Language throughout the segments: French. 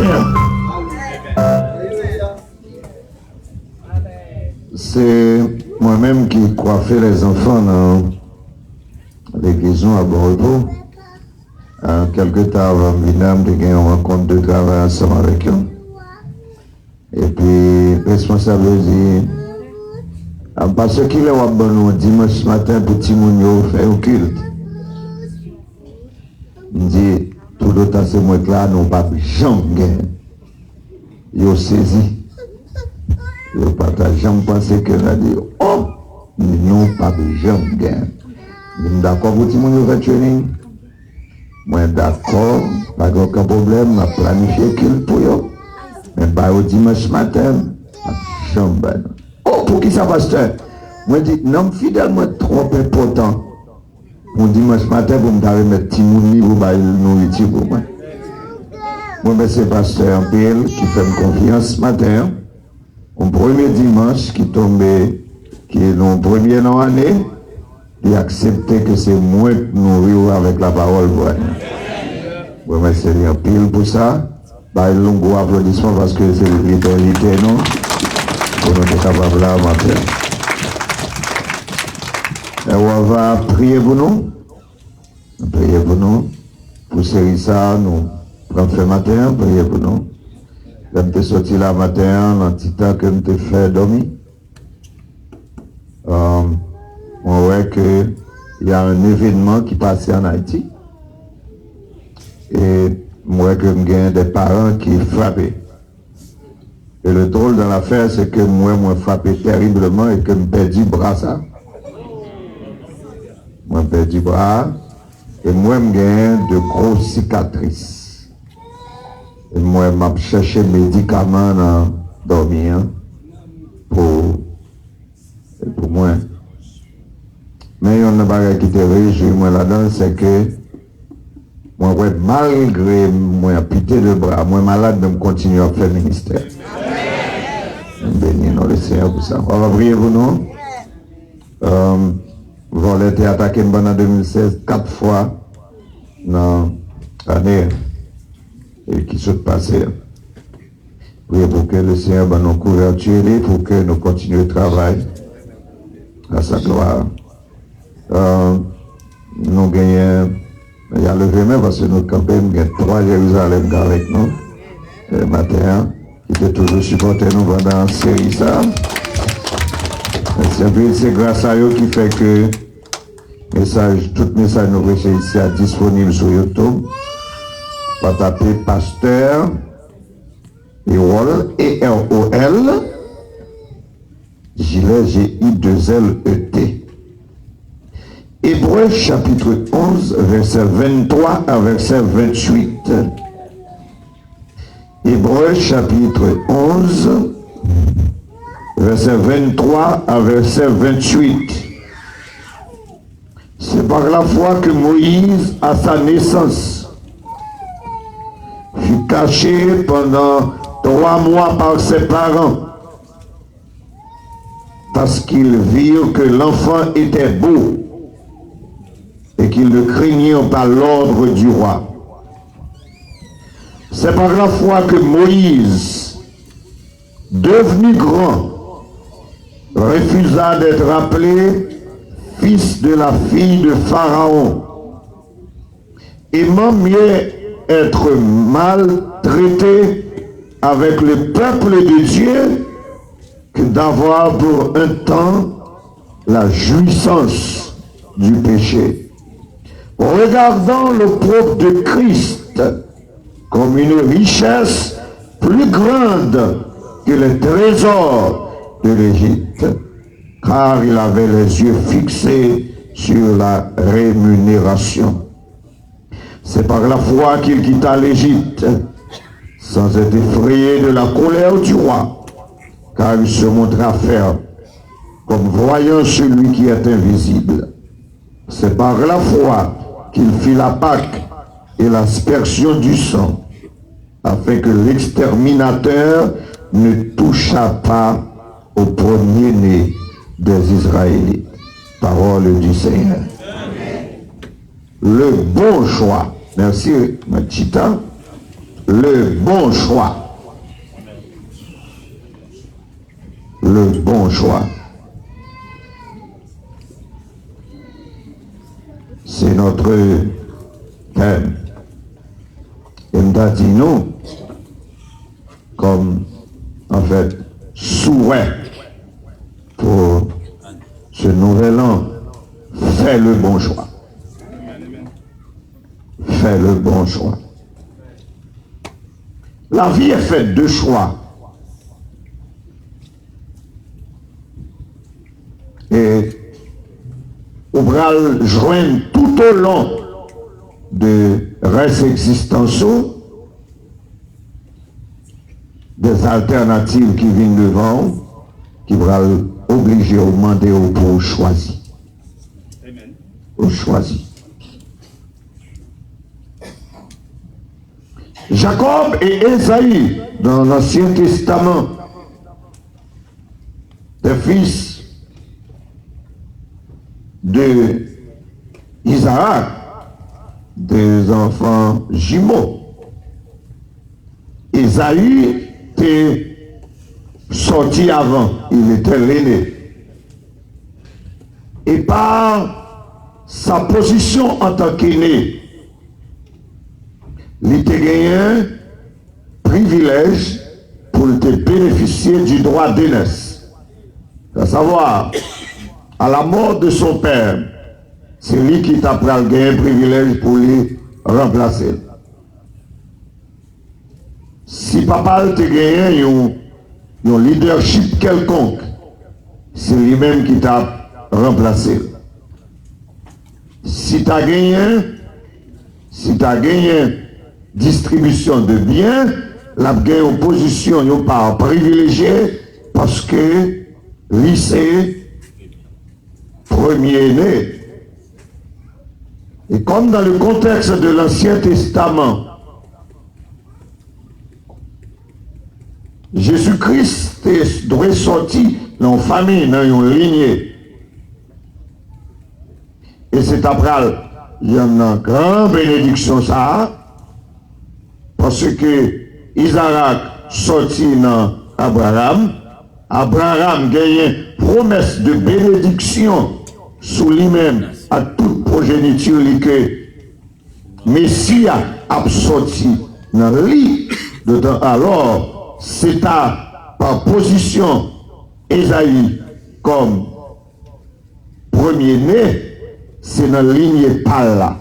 matin. C'est moi-même qui coiffais les enfants dans l'église à Bon Repos. Quelque temps avant de venir, j'ai eu une rencontre de travail ensemble avec eux. Et puis, responsable dit, parce qu'il est bon dimanche matin pour petit moun faire un culte. Il dit, tout le temps c'est moi que là, nous pas jamais. Ils saisi. Ils n'ont pas jamais pensé que là, dit, oh, nous pas jamais. Je suis d'accord pour petit moun faire training. Moi d'accord, pas aucun problème, m'a planifié culte pour eux. Mais pas au dimanche matin, jamais. Oh, pour qui ça, pasteur? Moi, je dis, non, fidèlement trop important. Pour dimanche matin, pour me remettre petit mouni pour me nourriture pour moi. Moi, c'est pasteur PL qui fait une confiance ce matin. Au premier dimanche qui tombait, qui est le premier dans l'année, il a accepté que c'est moi qui nourrir avec la parole. Moi, c'est un pile pour ça. Bah, un gros applaudissement parce que c'est le invité, non? Pour nous être capables là, matin. Et on va prier pour nous. Prier pour nous. Pour série ça, nous prenons ce matin, prier pour nous. Quand tu es sorti là matin, dans le petit temps que tu fait dormir, on voit qu'il y a un événement qui passait en Haïti. Et moi, que j'ai des parents qui frappaient. Et le drôle de l'affaire, c'est que moi, frappé terriblement et que je perdu bras ça. Moi, perdu bras. Et moi, j'ai de grosses cicatrices. Et moi, je cherché médicaments dans dormir pour moi. Mais il y a une chose qui te réjouit moi là-dedans, c'est que moi, malgré moi pité de bras, moi malade, je continue à faire le ministère. Béni le Seigneur pour ça. On va prier pour nous. Vous avez été attaqué en 2016 4 fois dans l'année qui s'est passée. Priez pour que le Seigneur nous couverture pour que nous continuions le travail à sa gloire. Nous gagnons. Il y a levé main parce que nous campons, il y a 3 Jérusalem avec nous, le matin, qui était toujours supporté nous pendant la série ça. C'est grâce à eux qui fait que tout message nous prêchons ici est disponible sur YouTube. On va taper Pasteur Erol, E-R-O-L, Gilet, G-I-2-L-E-T. Hébreux chapitre 11, verset 23 à verset 28. Hébreux chapitre 11, verset 23 à verset 28. C'est par la foi que Moïse, à sa naissance, fut caché pendant 3 mois par ses parents, parce qu'ils virent que l'enfant était beau, et qu'ils ne craignirent pas l'ordre du roi. C'est par la foi que Moïse, devenu grand, refusa d'être appelé fils de la fille de Pharaon, aimant mieux être maltraité avec le peuple de Dieu que d'avoir pour un temps la jouissance du péché. Regardant le propre de Christ comme une richesse plus grande que les trésors de l'Égypte, car il avait les yeux fixés sur la rémunération. C'est par la foi qu'il quitta l'Égypte, sans être effrayé de la colère du roi, car il se montra ferme, comme voyant celui qui est invisible. C'est par la foi qu'il fit la Pâque et l'aspersion du sang, afin que l'exterminateur ne touchât pas au premier-né des Israélites. Parole du Seigneur. Le bon choix, merci Machita, le bon choix. Le bon choix. C'est notre thème. Et on a dit nous, comme en fait, souhait pour ce nouvel an, fais le bon choix. Fais le bon choix. La vie est faite de choix. Et on va le joindre tout au long de reste existentiaux des alternatives qui viennent devant, qui vont obliger à demander pour choisir. Pour choisir. Jacob et Ésaïe, dans l'Ancien Testament, des fils de Isaac, des enfants jumeaux. Ésaïe était sorti avant, il était l'aîné. Et par sa position en tant qu'aîné, il a gagné un privilège pour te bénéficier du droit d'aînesse. À savoir, à la mort de son père, c'est lui qui t'a gagné un privilège pour lui remplacer. Si papa te gagné un leadership quelconque, c'est lui-même qui t'a remplacé. Si tu as gagné distribution de biens, la gagné en position yon pas privilégiée parce que lycée premier-né. Et comme dans le contexte de l'Ancien Testament, Jésus-Christ doit sortir dans une famille, dans une lignée. Et c'est après, il y en a une grande bénédiction ça, parce que Isaac sortit dans Abraham, Abraham gagne promesse de bénédiction sous lui-même à toute progéniture que Messie a sorti dans lui. Alors, c'est par position Ésaïe comme premier-né, c'est dans la ligne par là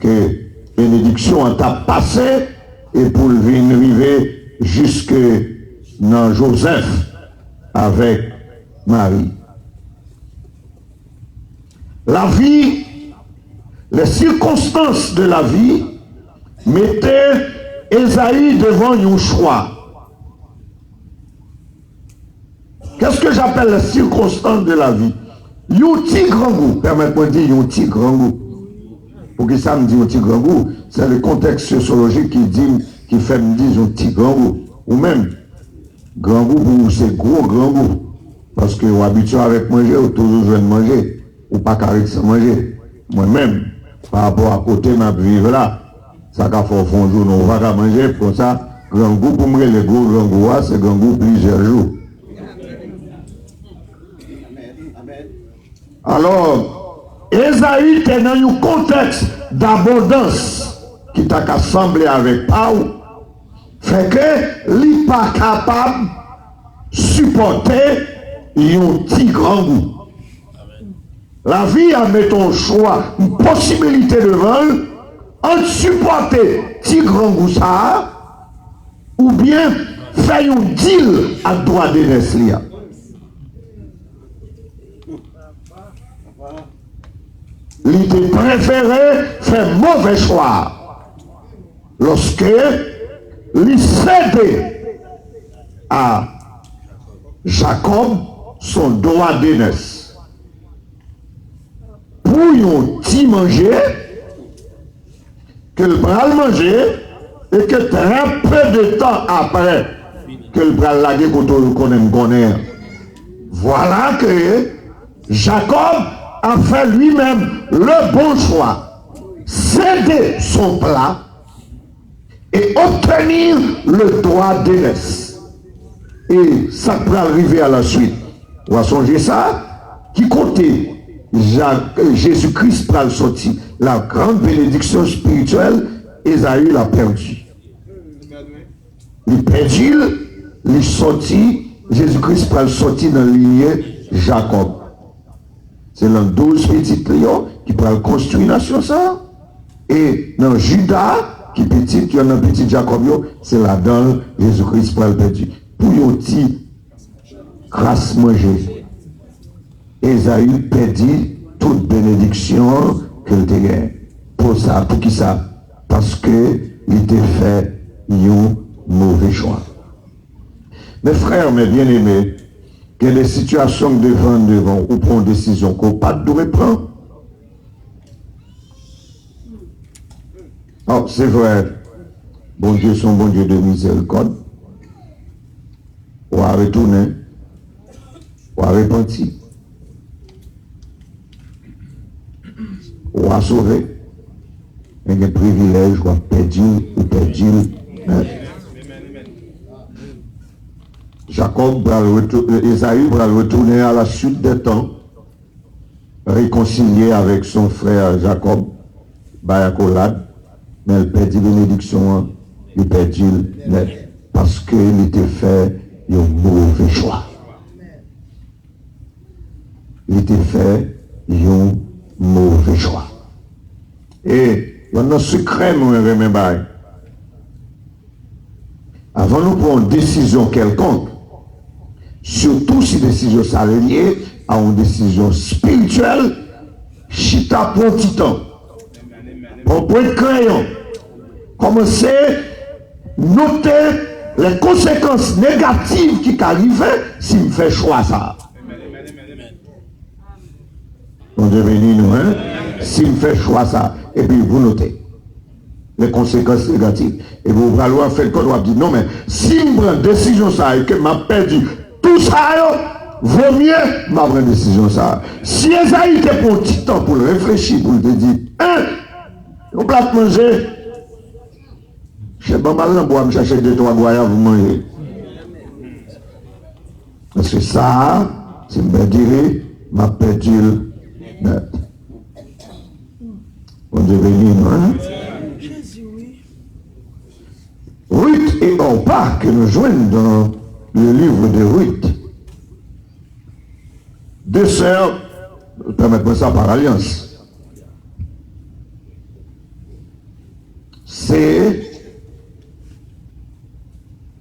que bénédiction t'a passé et pour venir arriver jusque dans Joseph avec Marie. La vie, les circonstances de la vie mettaient Ésaïe devant un choix. Qu'est-ce que j'appelle les circonstances de la vie? Un petit grand goût, permettez-moi de dire un petit grand goût. Pour que ça me dise un petit grand goût, c'est le contexte sociologique qui fait me dire un petit grand goût. Ou même, grand goût pour c'est gros grand goût. Parce que vous habituez avec manger, ou toujours je manger, ou pas carré sans manger. Moi-même, par rapport à côté, ma vivre là, ça qu'a fait un jour, on va manger, pour ça, grand goût pour moi, le gros grand goût, c'est grand goût plusieurs jours. Alors, Ésaïe était dans un contexte d'abondance qui t'a assemblé avec Paul, fait que il n'est pas capable de supporter un petit grand goût. La vie a mis ton choix, une possibilité devant, en supporter petit grand goût ça, ou bien faire un deal à droit de Neslia. Il était préféré faire mauvais choix lorsque il cédait à Jacob son droit d'aînesse. Pour un petit manger, que le bras manger, et que très peu de temps après, que le bras laguer quand on connaît. Voilà que Jacob a fait lui-même le bon choix, céder son plat et obtenir le droit d'aînesse. Et ça peut arriver à la suite. On va songer ça, qui comptait Jésus-Christ pour le sortir. La grande bénédiction spirituelle, Esaü l'a perdu. Il perdu, il sorti, Jésus-Christ pour le sortir dans la lignée Jacob. C'est l'un 12 petits lions qui pourra construire la nation ça. Et dans Judas, qui petit, il y a un petit Jacob, c'est là-dedans Jésus-Christ pour le perdu. Pour y petit grâce manger. Esaü perdit toute bénédiction qu'il avait. Pour ça, pour qui ça? Parce qu'il était fait un mauvais choix. Mes frères, mes bien-aimés, il y a des situations devant ou prendre une décision qu'on pas de prendre. Oh, c'est vrai. Bon Dieu, son bon Dieu de miséricorde. On va retourner. On va repentir. On va sauver. Il y a des privilèges, on va perdre. Jacob, Esaü va retourner à la suite des temps, réconcilier avec son frère Jacob, Bayakolad, mais il perdit bénédiction, il perdit net, parce qu'il était fait un mauvais choix. Il était fait un mauvais choix. Et il y a un secret, moi, avant de prendre une décision quelconque, surtout si la décision est liée à une décision spirituelle, chita pour un petit temps. Pour point de crayon, commencer à noter les conséquences négatives qui arrivent si je fais choix ça. On devient nous, hein? Si je fais choix ça, et puis vous notez les conséquences négatives. Et vous allez faire quoi? Vous dire non, mais si je prends une décision ça et que je perdu tout ça, vaut mieux je prends une décision ça. Si Esaü te prend un petit temps pour réfléchir, pour te dire, hein, on peut manger, je ne sais pas mal, je vais chercher 2-3 goyas, vous mangez. Parce que ça, si je me dirais, je perdu net. On devait dire, hein? Ruth et Orpa que nous joignons dans le livre de Ruth. Deux sœurs, permettez-moi ça par alliance. C'est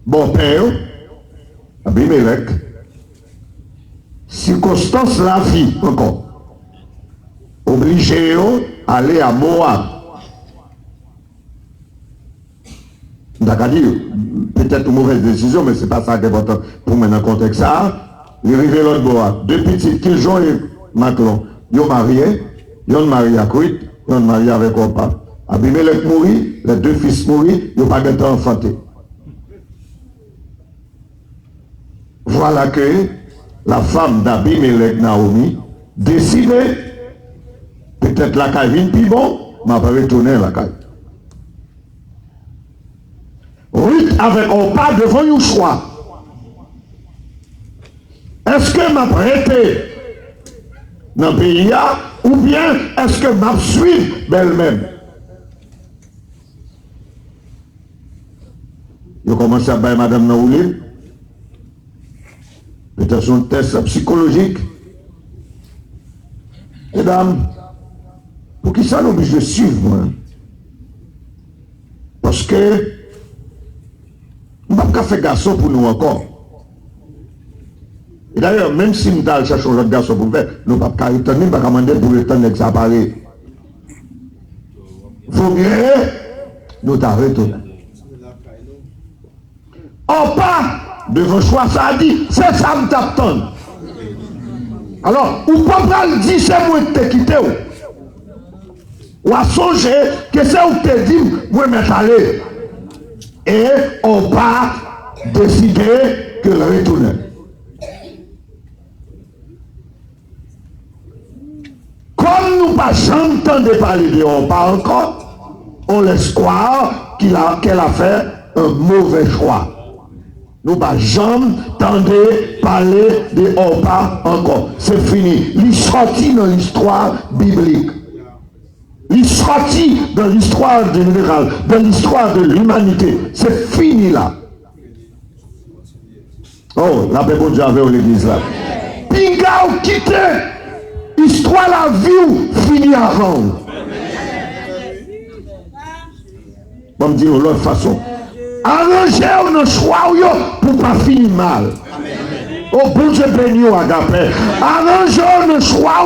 bon père, Abimelech, circonstance la vie encore, obligé à aller à Moab. D'accord, peut-être une mauvaise décision, mais ce n'est pas ça qui est important pour mettre en contexte ça. Il est arrivé l'autre bois, deux petites, Kiljon et Maclon. Ils ont marié, ils ont marié à Ruth, ils ont marié avec Orpa. Abimelech mourit, les deux fils mourit, ils n'ont pas été enfantés. Voilà que la femme d'Abimelech, Naomi, décidait, peut-être la caille vient plus bon, mais elle va retourner la caille. Ruth avec Orpa devant un choix. Est-ce que m'a prêté dans le pays ou bien est-ce que m'a suivi d'elle-même? Je commence à bailler Madame Naouli. Peut-être son test psychologique. Mesdames, pour qui ça nous oblige de suivre moi? Parce que on ne peut pas faire garçon pour nous encore. Et d'ailleurs, même si nous allons chercher l'autre garçon pour faire, nous ne pouvons pas retenir, nous ne pouvons pas demander pour le temps d'exaparer. Il faut bien nous arrêter. On pas devant choix, ça a dit, c'est ça me t'attend. Alors, ou pas le dire, c'est moi qui t'ai quitté. Ou à songer que c'est où t'es dit, moi m'être allé. Et on va décider que le retourner. Comme nous ne pas jamais entendu parler de on pas encore, on laisse croire qu'elle a fait un mauvais choix. Nous pas jamais tendez parler de Orpa encore. C'est fini. Il est sorti dans l'histoire biblique. Il est sorti dans l'histoire générale, dans l'histoire de l'humanité. C'est fini là. Oh, la paix pour Dieu avec l'église là. Pinga ou quitté. Histoire la vie finit avant. Bon, me dire de l'autre façon. Arrangez nos choix pour ne pas finir mal. Oh, bon Dieu béni ou agapé. Arrangez nos choix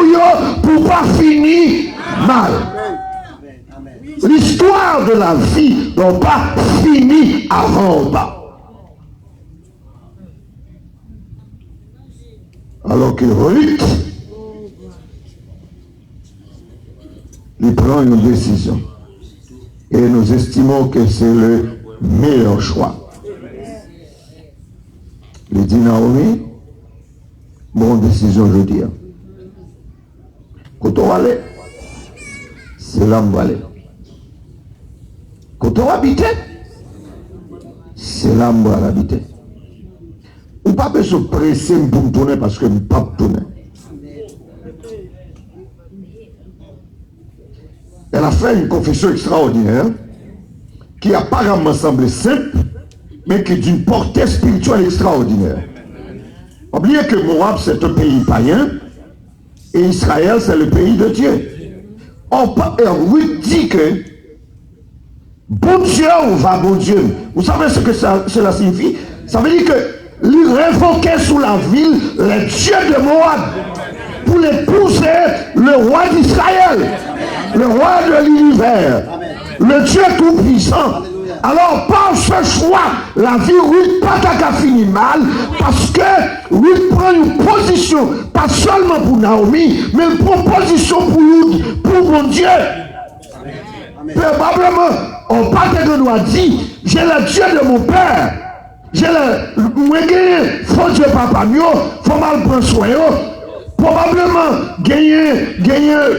pour ne pas finir mal. L'histoire de la vie n'a pas fini avant bas. Alors que Ruth, il prend une décision. Et nous estimons que c'est le meilleur choix. Il dit Naomi, bonne décision, je dis. Quand on va aller, c'est là où on va aller. Quand on va habiter, c'est là où on va habiter. On ne peut pas se presser pour me tourner parce que je ne peux pas tourner. Elle a fait une confession extraordinaire qui apparemment semblait simple, mais qui est d'une portée spirituelle extraordinaire. Oubliez que Moab, c'est un pays païen, et Israël, c'est le pays de Dieu. On oui, dit que bon Dieu ou va bon Dieu. Vous savez ce que cela signifie? Ça veut dire que lui révoquait sous la ville les dieux de Moab pour épouser le roi d'Israël, le roi de l'univers, le Dieu tout-puissant. Alors, par ce choix, la vie Ruth pas qu'à finir mal, parce que Ruth prend une position, pas seulement pour Naomi, mais une proposition pour mon Dieu. Probablement, on part de nous a dit, j'ai le Dieu de mon père, j'ai le faut Dieu papa mio, faut mal prendre soin. Probablement gagner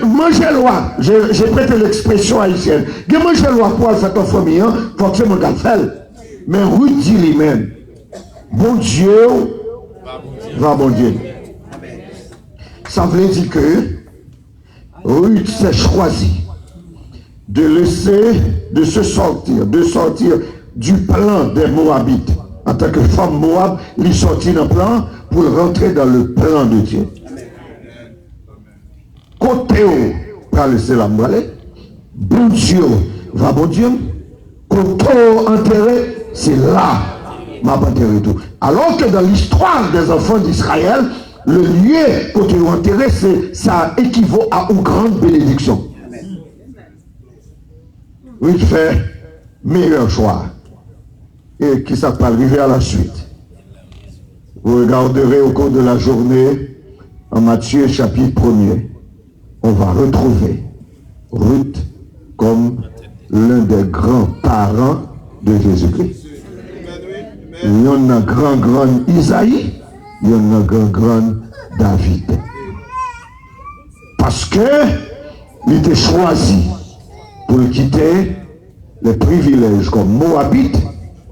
manger loi. J'ai prêté l'expression haïtienne. Gagner manger loi pour faire ton famille, faut que c'est mon gars fait. Mais Ruth dit lui-même, bon Dieu va bon Dieu. Ça veut dire que Ruth s'est choisi de se sortir du plan des Moabites. En tant que femme Moab, il est sorti d'un plan pour rentrer dans le plan de Dieu. Côté où, pour laisser la m'aller, bon Dieu va bon Dieu. Côté enterré, c'est là m'a enterré tout. Alors que dans l'histoire des enfants d'Israël, le lieu côté où enterré, ça équivaut à une grande bénédiction. Oui, il fait meilleur choix. Et qui ça peut arriver à la suite. Vous regarderez au cours de la journée, en Matthieu chapitre 1er, on va retrouver Ruth comme l'un des grands-parents de Jésus-Christ. Il y en a grand Isaïe, il y en a grand David. Parce que il était choisi pour quitter les privilèges comme Moabite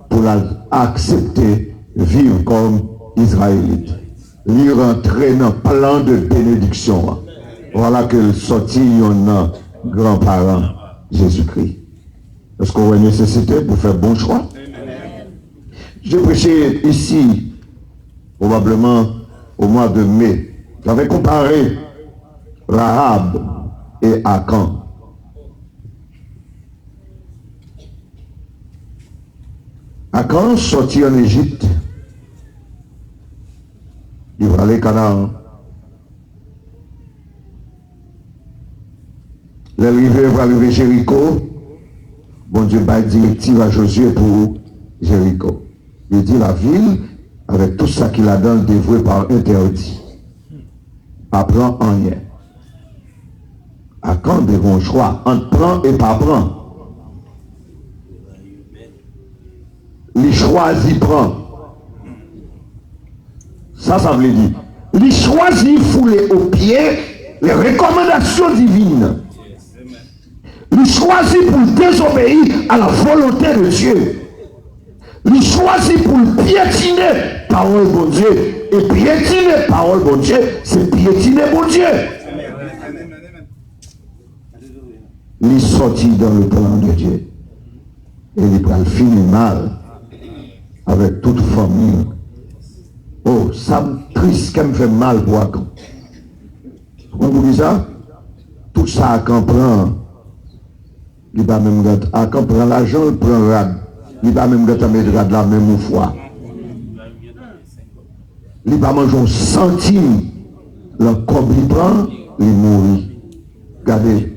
pour accepter vivre comme Israélite. Il rentrait dans le plan de bénédiction. Voilà que sorti on a grand-parent Jésus-Christ. Est-ce qu'on a une nécessité pour faire bon choix? J'ai prêché ici, probablement au mois de mai. J'avais comparé Rahab et Akan. Akan sorti en Égypte, il va aller Canaan. L'arrivée va arriver Jéricho. Bon Dieu va directive à Josué pour Jéricho. Il dit la ville, avec tout ça qu'il a dans le dévoué par interdit. Apprend en rien. À quand des bons choix, entre prend et pas prend. Les choisis prend. Ça veut dire. Les choisis fouler aux pieds les recommandations divines. Il choisit pour désobéir à la volonté de Dieu. Il choisit pour piétiner parole bon Dieu. Et piétiner parole bon Dieu, c'est piétiner bon Dieu. Il sortit dans le plan de Dieu. Et il va finir mal avec toute famille. Oh, ça me triste, ça me fait mal pour moi. Vous comprenez ça? Tout ça à quand prend. Il va même à quand prend l'argent, il prend rad. Il va même mettre rad la même fois. Il va manger un centime. Le corps il prend, il mourit. Regardez,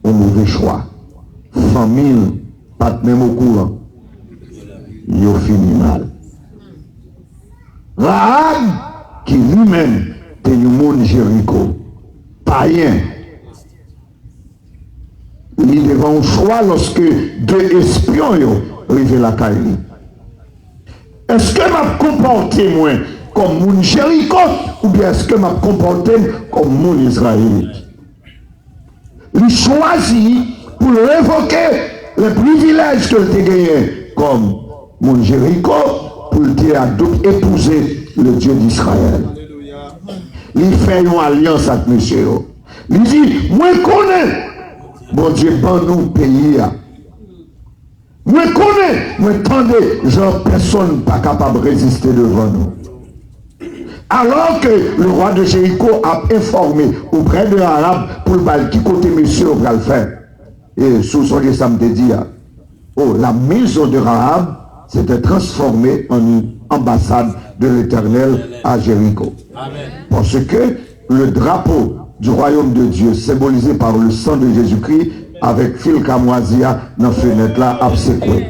un mauvais choix. Famille, pas de même au courant. Il a fini mal. Rahab, qui lui-même était un monde Jéricho, païen. Il devant un choix lorsque deux espions arrivent à la Caïli. Est-ce que m'a comporté moi comme mon Jéricho ou bien est-ce que m'a comporté comme mon Israélite? Il choisit pour révoquer les privilèges qu'il a gagné comme mon Jéricho pour épouser le Dieu d'Israël. Il fait une alliance avec monsieur. Il dit, moi je connais, bon Dieu, ban nous pays. Moi je connais, moi attendez, genre personne pas capable de résister devant nous. Alors que le roi de Jéricho a informé auprès de l'Arabe pour le qui côté monsieur va le faire. Et sous son ça me dit, oh, la maison de Rahab s'était transformée en une ambassade de l'Éternel à Jéricho. Amen. Parce que le drapeau du royaume de Dieu, symbolisé par le sang de Jésus-Christ, avec fil camoisia dans la fenêtre là, a séqué.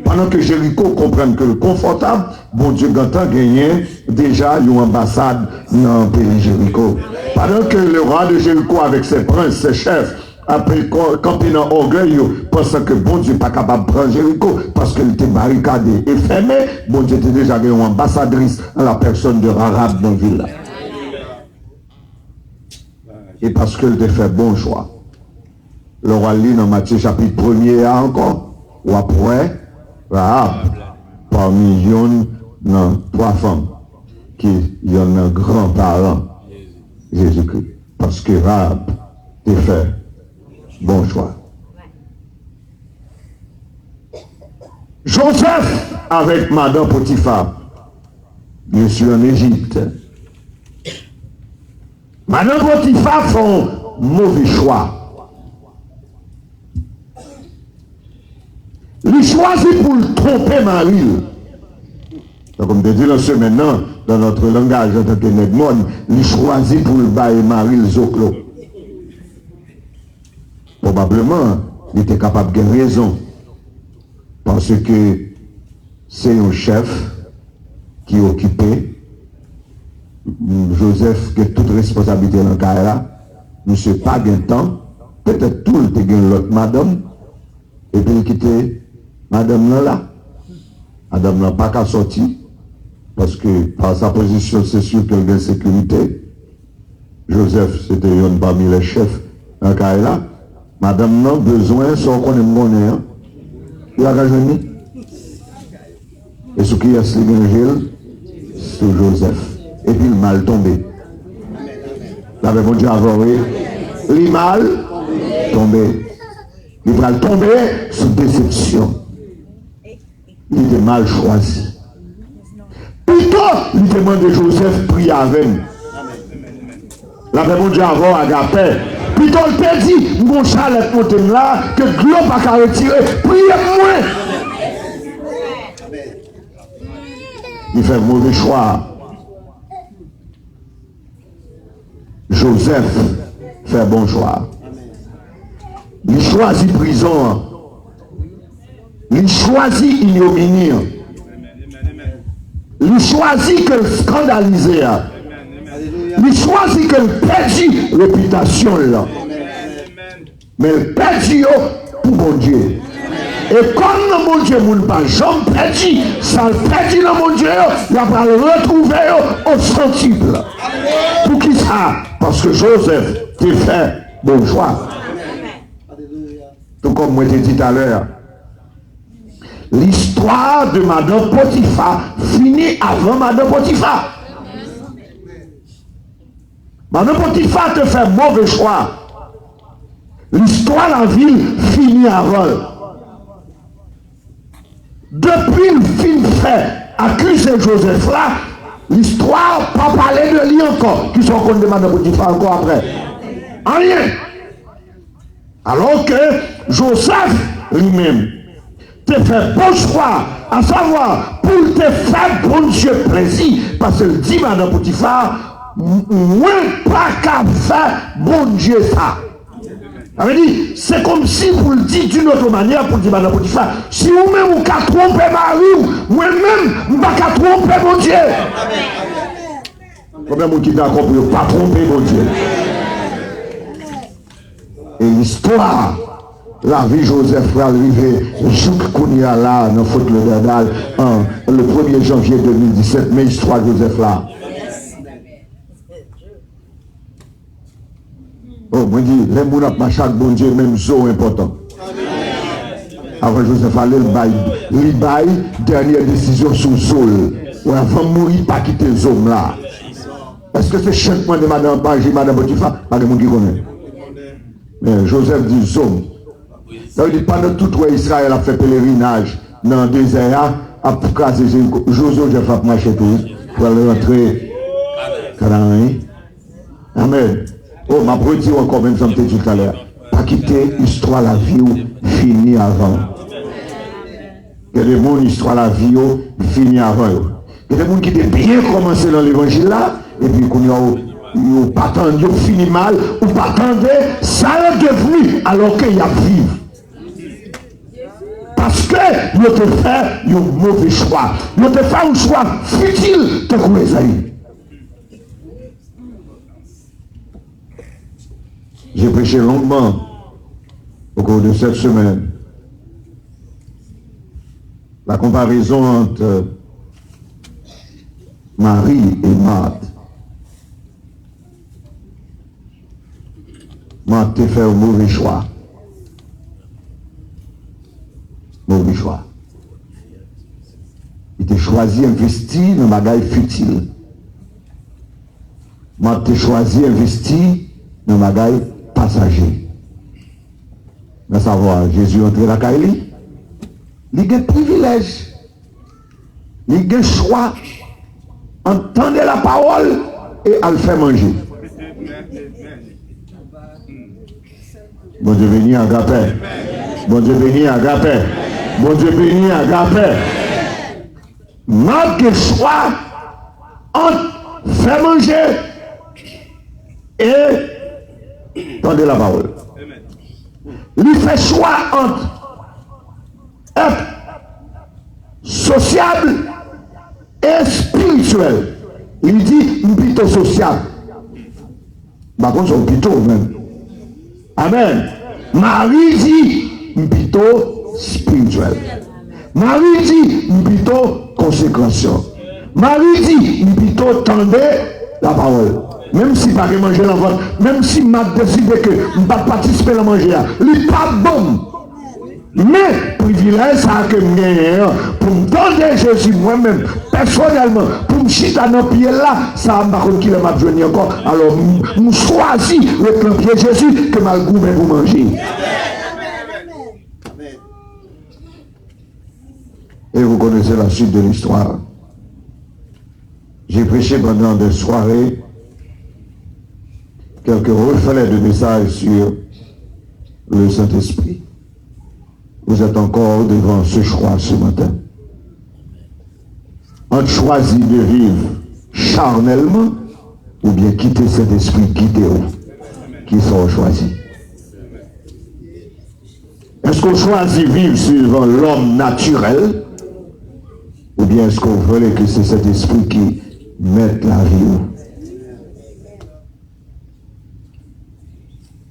Pendant que Jéricho comprenne que le confortable, bon Dieu Gantan gagné déjà une ambassade dans le pays Jéricho. Pendant que le roi de Jéricho avec ses princes, ses chefs, après camper dans l'orgueil, pensant que bon Dieu n'est pas capable de prendre Jéricho, parce qu'il était barricadé et fermé, bon Dieu était déjà une ambassadrice en la personne de Rahab dans la ville. Et parce qu'il était fait bon choix. Le roi lit dans Matthieu chapitre 1er encore, ou après, Rahab, parmi non, 3 femmes, qui y en a grand-parent, Jésus-Christ. Parce que Rahab était fait bon choix. Joseph avec Madame Potiphar, bien sûr en Égypte. Madame Potiphar font mauvais choix. Il choisit pour tromper Marie. Donc, comme je dis maintenant, dans notre langage, en tant que nègre, il choisit pour le bailler Marie le zoclo. Probablement, il était capable de raison. Parce que c'est un chef qui est occupé. Joseph qui a toute responsabilité dans le cas là. Monsieur pas de temps. Peut-être tout le temps l'autre madame. Et puis il quittait madame là. Madame n'a pas qu'à sortir. Parce que par sa position, c'est sûr qu'il y a une sécurité. Joseph, c'était un parmi les chefs dans le cas là. Madame n'a besoin, sans qu'on ait monnaie. Il a rajeuni. Et ce qui a se l'évangile, c'est Joseph. Et puis le mal tombé. L'avait bon Dieu avoré. Le mal tombé. Il va tomber sous déception. Il était mal choisi. Plutôt, il demande de Joseph prier avec nous. L'avait bon Dieu avant agapé. Plutôt, il t'a dit, mon chalet monté là, que globe a qu'à retirer. Priez-moi. Il fait un mauvais choix. Joseph fait un bon choix. Il choisit prison. Il choisit ignominie. Il choisit que scandaliser. Il choisit que perdit réputation là. Mais il perdit pour mon Dieu. Et comme le mon Dieu ne pas jamais perdu, ça le perdit le mon Dieu, il va le retrouver au sensible. Pour qui ça? Parce que Joseph t'a fait bon choix. Tout comme moi j'ai dit tout à l'heure, l'histoire de Madame Potiphar finit avant Madame Potiphar. Madame Potiphar te fait mauvais choix. L'histoire de la ville finit avant. Depuis le film fait accuser Joseph là, l'histoire pas parler de lui encore, qui sont contre de Madame Potiphar encore après. Rien. Alors que Joseph lui-même te fait bon choix, à savoir pour te faire bon Dieu plaisir, parce qu'il dit Madame Potiphar, moi pas qu'à faire bon Dieu ça. Ça veut dire, c'est comme si vous le dites d'une autre manière pour dire Madame Potiphar, si vous-même vous qu'à tromper Marie, moi-même, je ne vais pas tromper mon Dieu. Combien de gens qui d'accord pour ne pas tromper mon Dieu? Et l'histoire, la vie Joseph va arriver, Jouk Kounia là, dans Faute le Verdal, le 1er janvier 2017, mais l'histoire de Joseph là. Oh, moi dis, les gens qui chaque bon Dieu, même zo important. Avant Joseph allait le bail, dernière décision sous sol. Ou avant de mourir, pas quitter zone là. Est-ce que c'est chantement de Madame Pagé, Madame Potiphar? Pas de monde qui connaît. Mais Joseph dit zone. Ça veut dire pendant tout Israël a fait pèlerinage dans le désert, à caser Joseph a marché tout pour aller rentrer. Canaan. Amen. Oh, ma brute encore même, ça me dit tout à l'heure. Pas quitter l'histoire la vie fini avant. Il y a des gens, l'histoire la vie fini avant. Il y a des gens qui étaient bien commencé dans l'évangile là, et puis qu'on a pas attendu, fini mal, ou pas attendu, ça est devenu alors qu'il y a vivre. Parce que ils ont fait un mauvais choix. Ils ont fait un choix futile de Kouézaï. J'ai prêché longuement au cours de cette semaine la comparaison entre Marie et Marthe. Marthe a fait un mauvais choix. Mauvais choix. Il a choisi d'investir dans des bagages futiles. Marthe a choisi d'investir dans des bagages passager. Mais savoir, Jésus entre la caille, il a un privilège, il a un choix, entendre la parole et à le faire manger. Bon Dieu béni, agapé. Bon Dieu béni, agapé. Bon Dieu béni, agapé. Marque le choix entre faire manger et tendez la parole. Il fait choix entre être sociable et spirituel. Il dit plutôt sociable. Par contre, c'est plutôt même. Amen. Marie dit plutôt spirituel. Marie dit plutôt consécration. Marie dit plutôt tendez la parole. Même si pas manger la vente, même si m'a décidé que je ne vais pas participer à la manger, il n'est pas bon. Mais privilège ça que je pour me donner Jésus moi-même, personnellement, pour me chiter dans le pied là, ça m'a pas qu'il m'a besoin encore. Alors, je choisis le plan pied Jésus que m'a goûté pour manger. Et vous connaissez la suite de l'histoire. J'ai prêché pendant des soirées quelques reflets de messages sur le Saint-Esprit. Vous êtes encore devant ce choix ce matin. On choisit de vivre charnellement ou bien quitter cet esprit guidé qui sont choisis. Est-ce qu'on choisit vivre suivant l'homme naturel ou bien est-ce qu'on veut que c'est cet esprit qui mette la vie?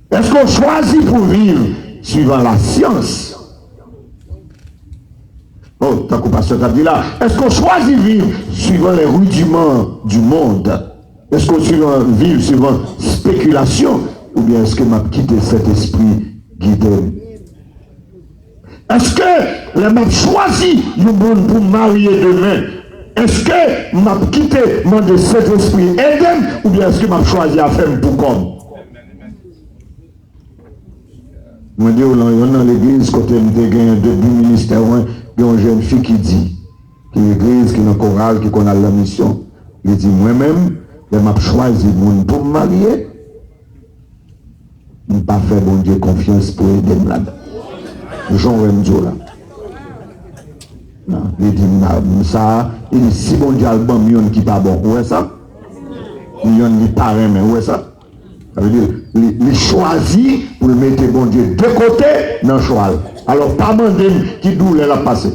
Est-ce qu'on choisit pour vivre suivant la science? Oh, tant que pasteur t'a dit là, est-ce qu'on choisit vivre suivant les rudiments du monde? Est-ce qu'on vit suivant spéculation? Ou bien est-ce que m'a quitté cet esprit guidé Est-ce que les m'a choisi pour marier demain? Est-ce que m'a quitté de cet esprit Eden ou bien est-ce que m'a choisi à faire pour comme? Moi, je dis, dans l'église, quand je gagne deux ministères, il y a une jeune fille qui dit, qui est l'église, qui est dans le choral, qui connaît la mission. Il dit, moi-même, je m'a choisi pour me marier. Je ne pas faire bon Dieu confiance pour aider là-dedans. Jean Renzo là. Il dit ça, il dit si bon Dieu a le bon million qui pas bon, où est ça? Million qui pas mais où est ça? Ça veut dire, il choisit pour le mettre bon Dieu de côté dans le choix. Alors pas demander qui douleur l'a passé.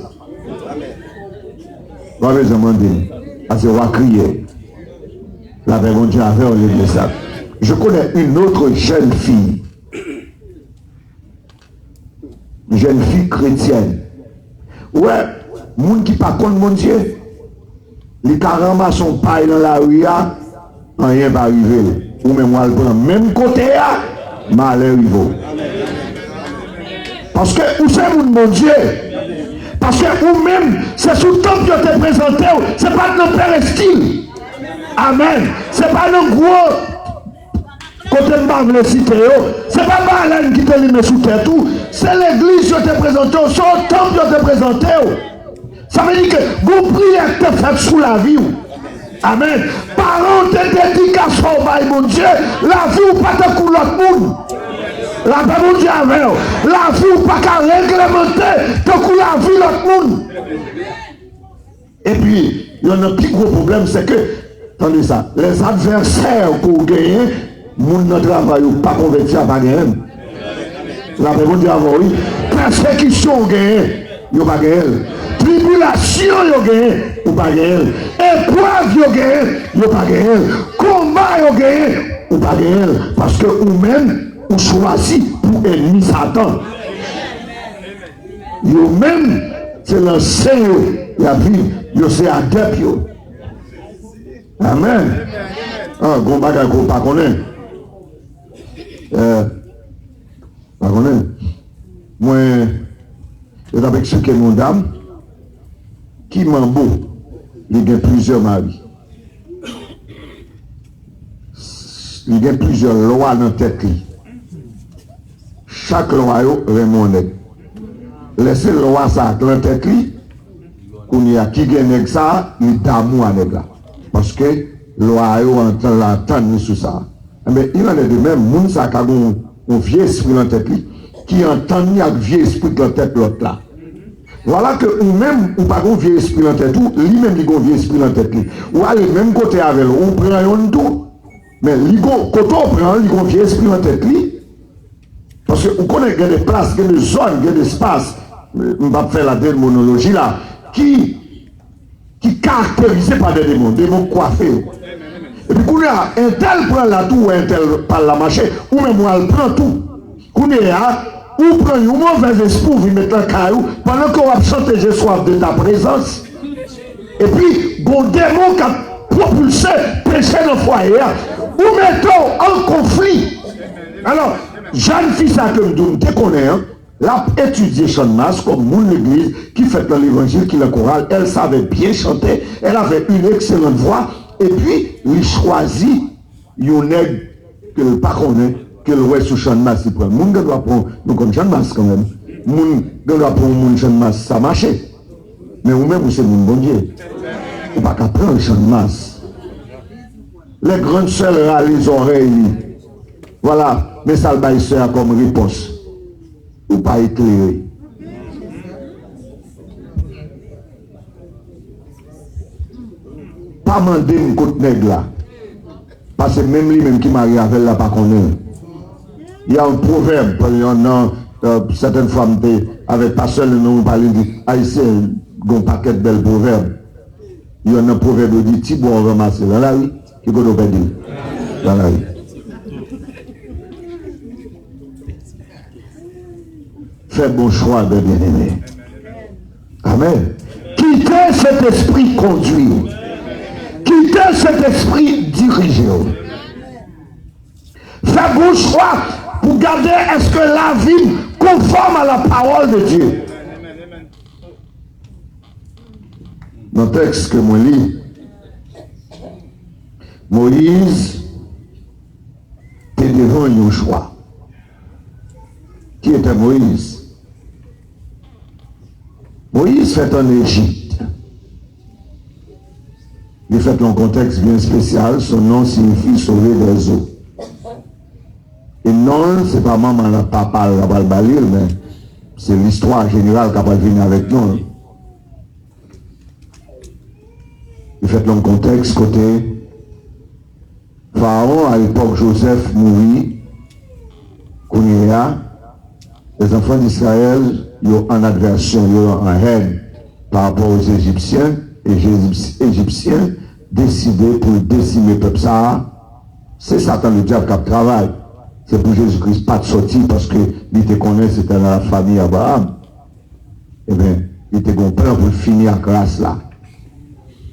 Pas besoin de demander. Parce qu'on va crier. La bon Dieu avait au lieu de ça. Je connais une autre jeune fille chrétienne. Ouais, moun qui pas contre mon Dieu, les caramba son paille dans la rue, rien va arriver. Ou même moi, le prend même côté, malheur arrive. Parce que où c'est mon Dieu? Parce que ou même, c'est sous le temps que je t'ai présenté, c'est pas notre père style. Amen. C'est pas nos gros. Côté de le cité, c'est pas Balen qui te met sous terre tout, c'est l'église qui te présente, c'est le temple qui te présente. Ça veut dire que vous priez te faites sous la vie. Amen. Parents te dédicace au bail, mon Dieu, la vie ou pas te coule l'autre monde. La paix, mon Dieu, avec la vie ou pas qu'à réglementer, te coule la vie l'autre monde. Et puis, il y a un plus gros problème, c'est que, attendez ça, les adversaires pour gagner, moun nan travail ou pas converti à pas gagner. La paix bon Dieu avant oui. Persécution gagner, yo pas gagner. Tribulation yo gagner, ou pas gagner. Épreuve yo gagner, yo pas gagner. Combat yo gagner, ou pas gagner. Parce que ou même ou choisi pour ennemi Satan. Yo même c'est l'ancien yo, la vie, yo c'est adepte yo. Amen. Ah, gon bagay ko pas connaît. Pas connaît. Moi, je vais expliquer mon dame qui m'en beau. Il y a plusieurs maris. Il y a plusieurs lois dans la tête. Chaque loi est remonée. Laissez loi ça dans la tête. Qu'on y a qui gagne ça, il d'amour avec là. Parce que loi est en l'attente sur ça. Mais il en est de même, moun sa ka un vieux esprit dans la tête qui entend ni avec vieux esprit dans la tête l'autre là. Voilà que ou même ou pas un vieux esprit dans la tête ou lui-même il a un vieux esprit dans la tête ou aller même côté avec lui, on prend un tout. Mais quand on prend il a un vieux esprit dans la tête parce que on connaît qu'il y a des places, qu'il y a des zones, qu'il y a des espaces, on va faire la démonologie là, qui caractérisés par des démons coiffés. Et puis, un tel prend la tout, ou un tel par la marché, ou même moi, elle prend tout. Ou prend un mauvais esprit, vous mettez un caillou, pendant qu'on va chanter, j'ai soif de ta présence. Et puis, bon démon qui a propulsé, péché dans le foyer, ou mettons en conflit. Alors, jeune fille, ça que nous connaissons, l'a étudié chant de masse comme mon église qui fait dans l'évangile, qui le choral, elle savait bien chanter, elle avait une excellente voix. Et puis, il choisit un nègre que le pas connaît, que le ouais sous champ de masse. Il prend. Moun doit prendre, nous comme champ de masse quand même. Moun doit prendre mon champ de masse, ça marche. Mais vous-même, c'est mon bon Dieu. Vous ne pouvez pas prendre le champ de masse. Les grandes sœurs râlent les oreilles. Voilà, mais ça le bail sœur comme réponse. Ou pas éclairé. Pas demander une côte nègre là. Parce que même lui-même qui marie avec la pas connaît. Il y a un proverbe, certaines femmes avec pas seul le nom parler de haïtien, un paquet de belles proverbes. Il y a un proverbe qui dit Thibaut ramasser dans la rue, qui peut nous dire dans la rue. Fais bon choix de bien-aimé. Amen. Quittez cet esprit conduit. Quittez cet esprit dirigé. Fais bon choix pour garder est-ce que la vie conforme à la parole de Dieu. dans le texte que moi lis, Moïse était devant un choix. Qui était Moïse? Moïse fait en Égypte. Il fait un contexte bien spécial. Son nom signifie sauver des eaux. Et non, c'est pas maman la papa la va le mais c'est l'histoire générale qui va venir avec nous. Il fait un contexte côté Pharaon, à l'époque Joseph mourit, les enfants d'Israël ont en aggression, ils ont en haine par rapport aux Égyptiens, et les Égyptiens décidaient pour décimer le peuple ça. C'est Satan le diable qui travaille. C'est pour Jésus-Christ pas de sortir parce qu'il te connaît, c'était dans la famille Abraham. Eh bien, il était bon plan pour finir en grâce là.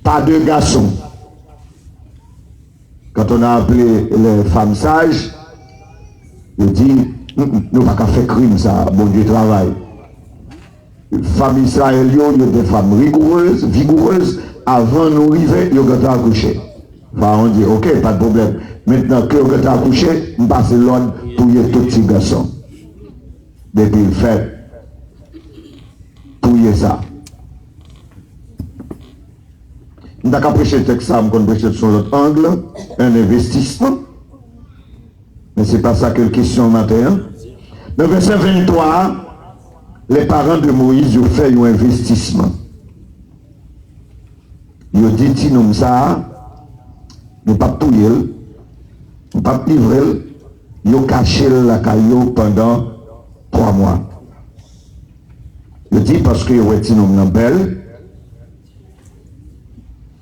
Pas de garçons. Quand on a appelé les femmes sages, il dit, nous pas qu'à faire crime ça, bon Dieu travaille. Les femmes israéliennes, il y a des femmes vigoureuses, avant nous arriver, ils ont accouché. Enfin, on dit, ok, pas de problème. Maintenant que vous êtes accouché, on passe l'ordre pour y tout petit garçon. Depuis le fait, pour y ça. On a prêché le texte, on a prêché sur l'autre angle, un investissement. Mais ce n'est pas ça que la question matin. Dans le verset 23, les parents de Moïse ont fait un investissement. Ils ont dit, nous ça, nous ne pas tout nous ne pas livrer, ils ont caché la caillou pendant 3 mois. Ils ont dit parce qu'ils ont été belle.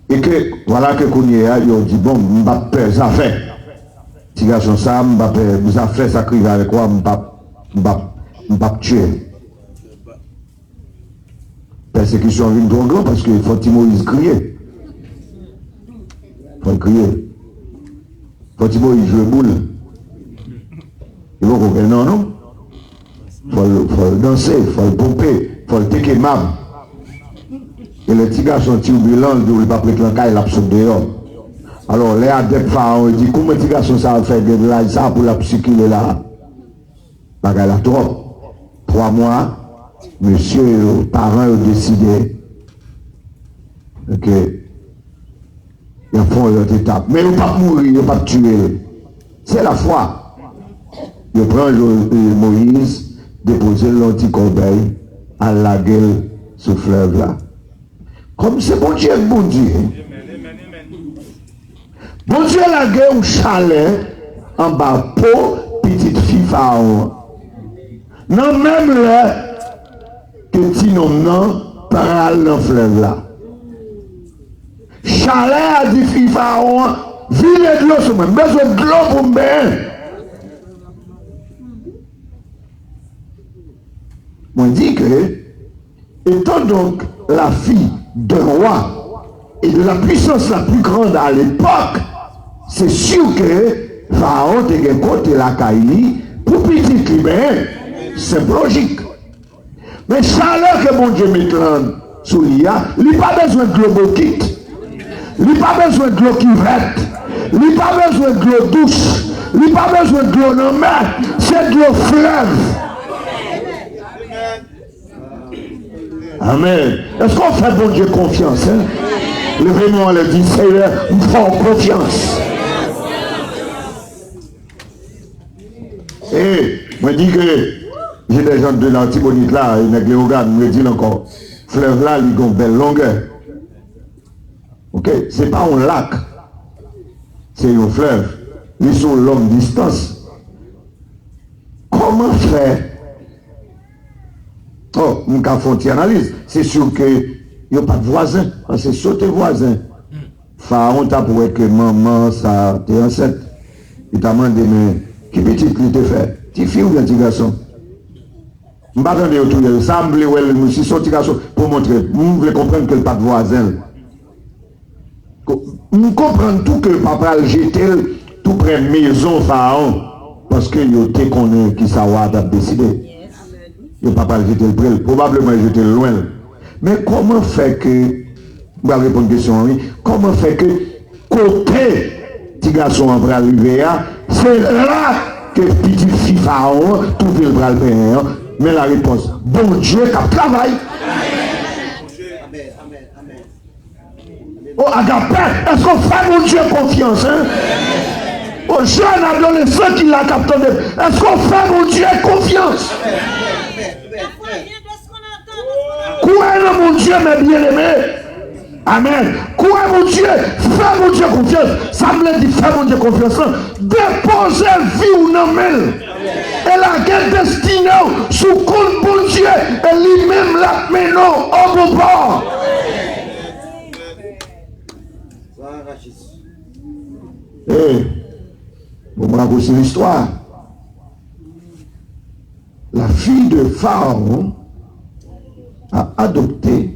Et que, voilà que Kounia, ils ont dit, bon, je ne vais pas faire ça fait. Si garçon ça, je ne vais pas faire, vous avez fait ça avec quoi, je ne vais pas tuer. Persécution vient trop grand parce qu'il faut que Moïse crier. Il faut crier. Il faut que Moïse joue boule. Il faut qu'on non. Il faut le danser, il faut le pomper, il faut le tequer mam. Et les petits gars sont turbulents, ils ne pas prêter la il a dehors. Alors les adeptes pharaons disent comment les petits gars sont ça faire de là, ça pour la psychique là. Parce qu'elle a trop. 3 mois, monsieur et les parents ont décidé que ils font leur étape. Mais ils ne vont pas mourir, ils ne vont pas tuer. C'est la foi. Ils prennent Moïse, déposer l'anti-corbeille à la gueule ce fleuve là. Comme c'est bon Dieu, bon Dieu. Bon Dieu la gueule au chalet en bas pour petite fille pharaon. Non même là que petit nom non parle dans le fleuve là. Chalet a dit fille pharaon, ville de l'eau sur moi, besoin de l'eau pour me baigner. Moi dit que étant donc la fille d'un roi et de la puissance la plus grande à l'époque, c'est sûr que Pharaon te côté la Kaili pour petit libérer. C'est logique. Mais chaleur que mon Dieu met sous l'IA, il n'a pas besoin de l'eau quitte. Il n'a pas besoin de l'eau qui verte. Il n'a pas besoin de l'eau douce. Il n'a pas besoin de l'eau non mer. C'est de l'eau fleuve. Amen. Est-ce qu'on fait bon Dieu confiance? Hein? Levez-moi le dit, Seigneur, nous faisons confiance. Et je dis que j'ai des gens de l'Antibonite là, et les organes me disent encore, fleuve là, il a une belle longueur. Ok? Ce n'est pas un lac, c'est un fleuve. Ils sont longue distance. Comment faire? Oh, on a fait une analyse. C'est sûr qu'il n'y a pas de voisin. C'est sauter voisin. Pharaon t'a pour que maman, ça, t'es enceinte. Il t'a demandé, mais qui petit qu'il te fait? Petit fille ou petit garçon? Je ne vais pas attendre autour de ça. Je veux si son petit garçon pour montrer. Je veux comprendre que le pas de voisin. Je comprends tout que le papa a jeté tout près de maison Pharaon. Parce que il te connaît qui savoir a décidé. Le papa jeté le près, probablement jeté loin. Mais comment fait que Je vais répondre à une question. Oui. Comment fait que côté petit garçon va arriver, c'est là que petit fille pharaon trouve le bras le père. Mais la réponse, bon Dieu qui travaille. Oh, Agapé, est-ce qu'on fait mon Dieu confiance? Hein? Aux jeunes adolescents qui l'a capté, est-ce qu'on fait mon Dieu confiance? Quoi mon Dieu, mes bien-aimés? Amen. Quoi mon Dieu? Fais mon Dieu confiance. Ça me dit, fais mon Dieu confiance. Déposez vie ou non, et la guerre destinée sous compte bon Dieu et lui-même la menon au bon bord. Eh, vous me racontez l'histoire. La fille de Pharaon a adopté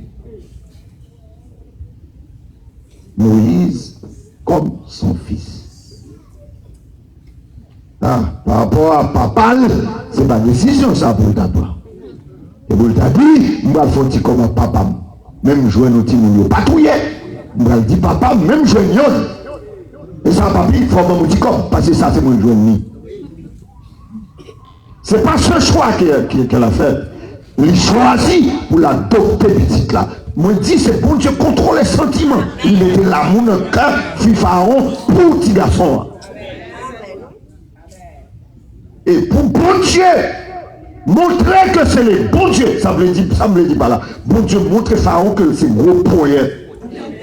Moïse comme son fils. Ah, par rapport à papa, c'est pas décision ça pour le papa. Et vous l'avez dit, je vais faire comme papa. Même jouer nos petits nous pas touiller. Je vais dire papa, même jouer nous. Et ça, papi, il faut me dire comme, parce que ça, c'est mon jouet ni. C'est pas ce choix qu'elle a fait. Il choisit pour l'adopter petite là. Moi, je dis, c'est bon Dieu contrôle les sentiments. Il mettait l'amour dans le cœur, fille Pharaon, pour petit garçon. Et pour bon Dieu, montrer que c'est le bon Dieu, ça me le dit pas là. Bon Dieu montrer Pharaon que c'est gros poème.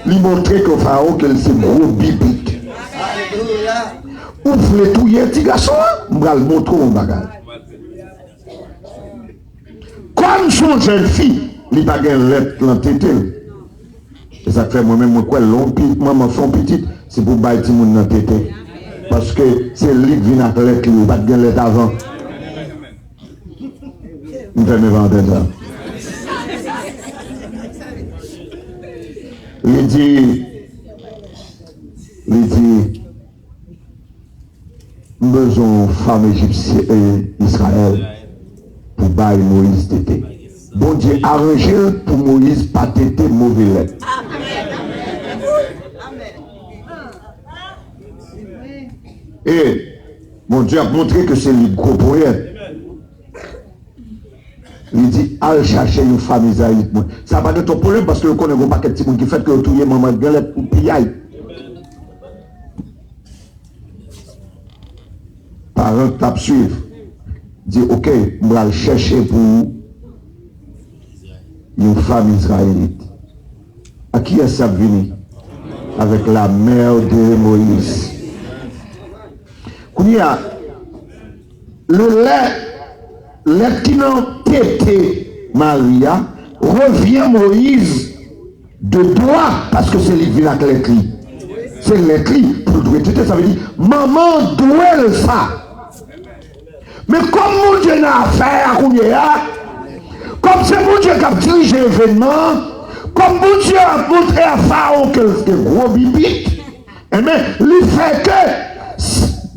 Lui montrer que Pharaon que c'est gros biblique. Ouvre les touilles, petit garçon, je vais le montrer mon bagage. Comme son jeune fille, il n'a pas une lettre l'entêté. Et ça fait moi-même, moi, maman son petit, c'est pour bailler tout le monde l'entêté. Parce que c'est lui qui vient avec lettre, il n'a pas de lettre avant. Je vais me vendre ça. Il dit, besoin de femmes égyptiennes et Israël pour bailler Moïse tété. Bon Dieu arrangé pour Moïse pas tété mauvais lettre. Et mon Dieu a montré que c'est le gros poète. Il dit, allez chercher une femme israélite. Ça n'a pas de ton problème parce que vous connaissez pas quel petit monde qui fait que vous touillez maman de galette pour pillaille. Parents tape suivre. Dit, ok, je vais chercher pour une femme israélite. À qui est-ce que venu? Avec la mère de Moïse. Le lait qui n'a pété Maria, revient Moïse de droit parce que c'est lui qui vient avec les clés. C'est les clés pour doit téter, ça veut dire maman doit le faire. Mais comme mon Dieu n'a affaire à comme c'est mon Dieu qui a dirigé l'événement, comme mon Dieu a montré à Pharaon que c'est gros bibique, eh bien, il fait que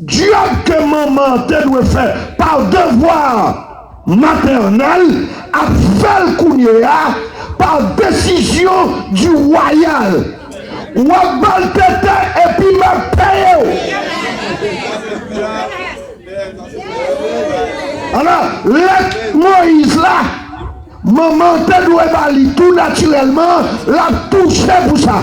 Dieu que maman doit faire par devoir maternel, a fait le Kounia par décision du royal. Ou a bal tête et puis m'a payé. Alors, let Moïse là, maman te doit bali tout naturellement, la touche pour ça.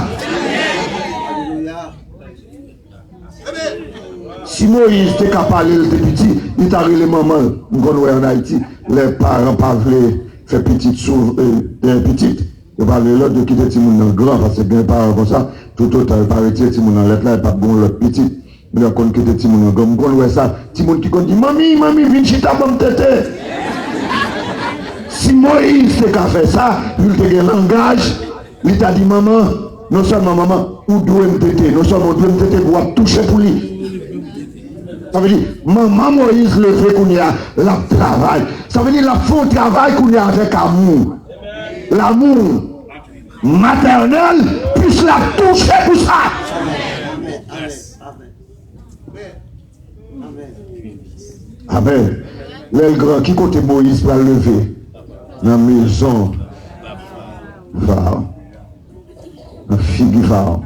Si Moïse était capable de petit, il t'a les mamans, nous connaissons en Haïti, les parents parlent faire petite petite, ils parlent l'autre de quitter tout le monde grand, parce que bien parents comme ça, tout autant ils parlent retirer tout le monde dans l'être là, ils parlent bon l'autre petite. Mais on connaît que tout le monde grand, nous connaissons ça, tout le monde qui dit mamie, viens chita pour me téter. Si Moïse t'es qu'à faire ça, il a un langage, il t'a dit maman, non seulement maman, où doit me téter, non seulement doit me téter pour toucher pour lui. Ça veut dire, maman Moïse le fait qu'on y a la travail. Ça veut dire, la font travail qu'on y a avec amour. L'amour maternel, puisse la toucher pour ça. Amen. Les grands qui côté Moïse va lever dans la maison. un figu Pharaon.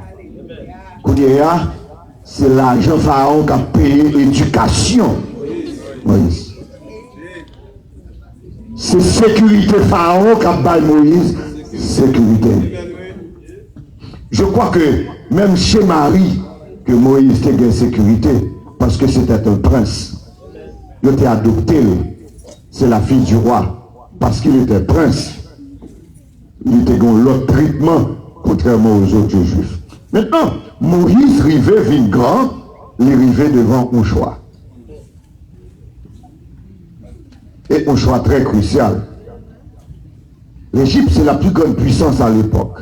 C'est l'argent Pharaon qui a payé l'éducation. Moïse. C'est sécurité Pharaon qui a payé Moïse. Sécurité. Je crois que même chez Marie, que Moïse était en sécurité, parce que c'était un prince. Il était adopté. C'est la fille du roi. Parce qu'il était prince. Il était dans l'autre traitement, contrairement aux autres juifs. Maintenant, Moïse rivait vin grand, il rivait devant un choix. Et un choix très crucial. L'Égypte, c'est la plus grande puissance à l'époque.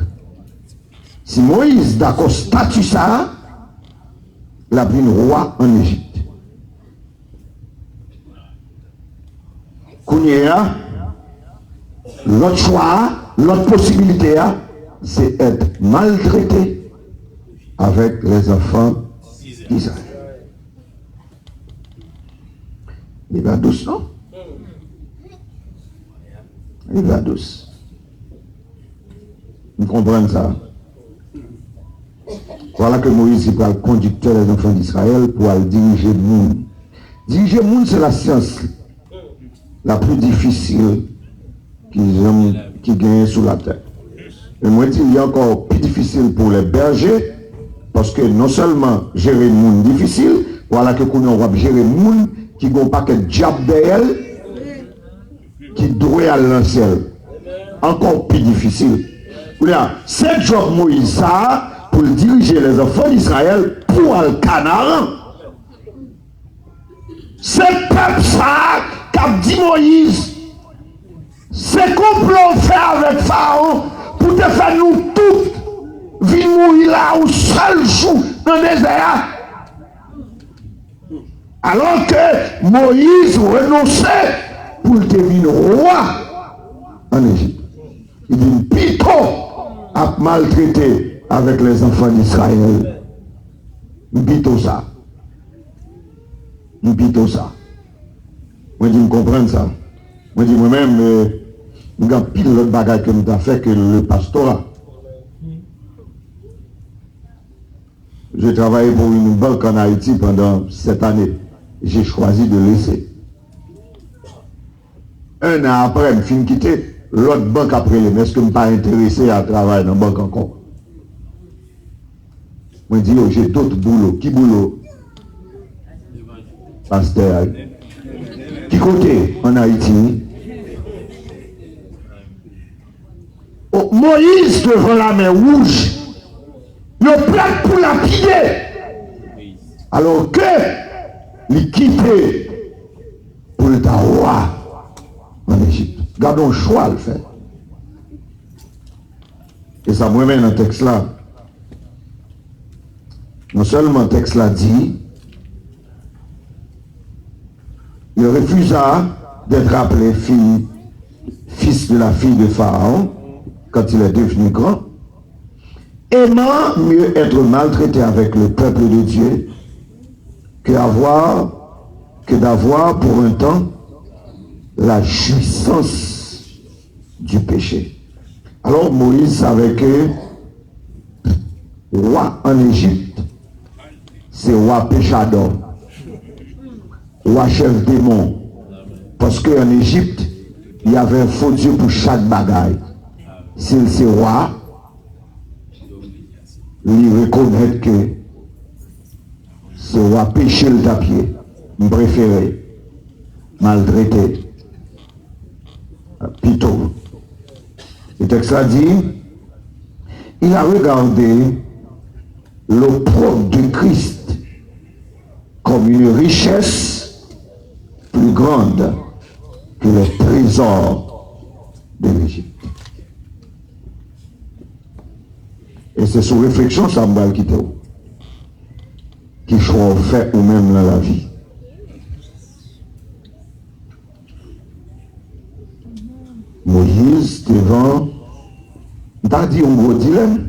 Si Moïse, d'accord, statue ça, il a pris un roi en Égypte. Kounia, l'autre choix, l'autre possibilité, c'est être maltraité avec les enfants d'Israël. Il va douce, non? Il va douce. Vous comprenez ça? Voilà que Moïse est le conducteur des enfants d'Israël pour aller diriger le monde. Diriger le monde, c'est la science la plus difficile qui gagne sous la terre. Et moi, il y a encore plus difficile pour les bergers, parce que non seulement gérer le monde difficile, voilà que nous va gérer le monde qui n'a pas que diable d'elle, qui doit aller dans le ciel. Encore plus difficile. C'est le job Moïse ça, pour diriger les enfants d'Israël pour le Canaan. C'est le peuple ça qu'a dit Moïse. C'est complot fait avec Pharaon pour te faire nous toutes vivre mourir là au seul jour dans le désert. Alors que Moïse renonçait pour devenir roi en Égypte. Il dit Pito a maltraité avec les enfants d'Israël. Pito ça. Pito ça. Moi je comprends ça. Moi je dis moi-même, il y a pile d'autres bagages que nous avons fait que le pastorat. J'ai travaillé pour une banque en Haïti pendant 7 années. J'ai choisi de laisser. Un an après, je suis quitté l'autre banque après. Mais est-ce que je ne suis pas intéressé à travailler dans la banque encore? Je dis, oh, j'ai d'autres boulots. Qui boulot? Pasteur. Qui côté en Haïti? Oh, Moïse devant la mer rouge. Le plat pour la piller. Alors que il quitté pour le roi en Égypte. Gardons le choix à le faire. Et ça me mène dans le texte là. Non seulement le texte là dit, il refusa d'être appelé fils de la fille de Pharaon quand il est devenu grand, aimant mieux être maltraité avec le peuple de Dieu que d'avoir pour un temps la jouissance du péché. Alors Moïse savait que roi en Égypte, c'est roi péchador, roi chef démon. Parce qu'en Égypte, il y avait un faux Dieu pour chaque bagaille. S'il c'est roi, il reconnaît que ce roi péché le tapier, préféré, maltraité, plutôt. Le texte a dit, il a regardé l'opprobre de Christ comme une richesse plus grande que les trésors de l'Égypte. Et c'est sous réflexion, ça me va quitter. Qui choix fait ou même dans la vie. Moïse devant, t'as dit un gros dilemme.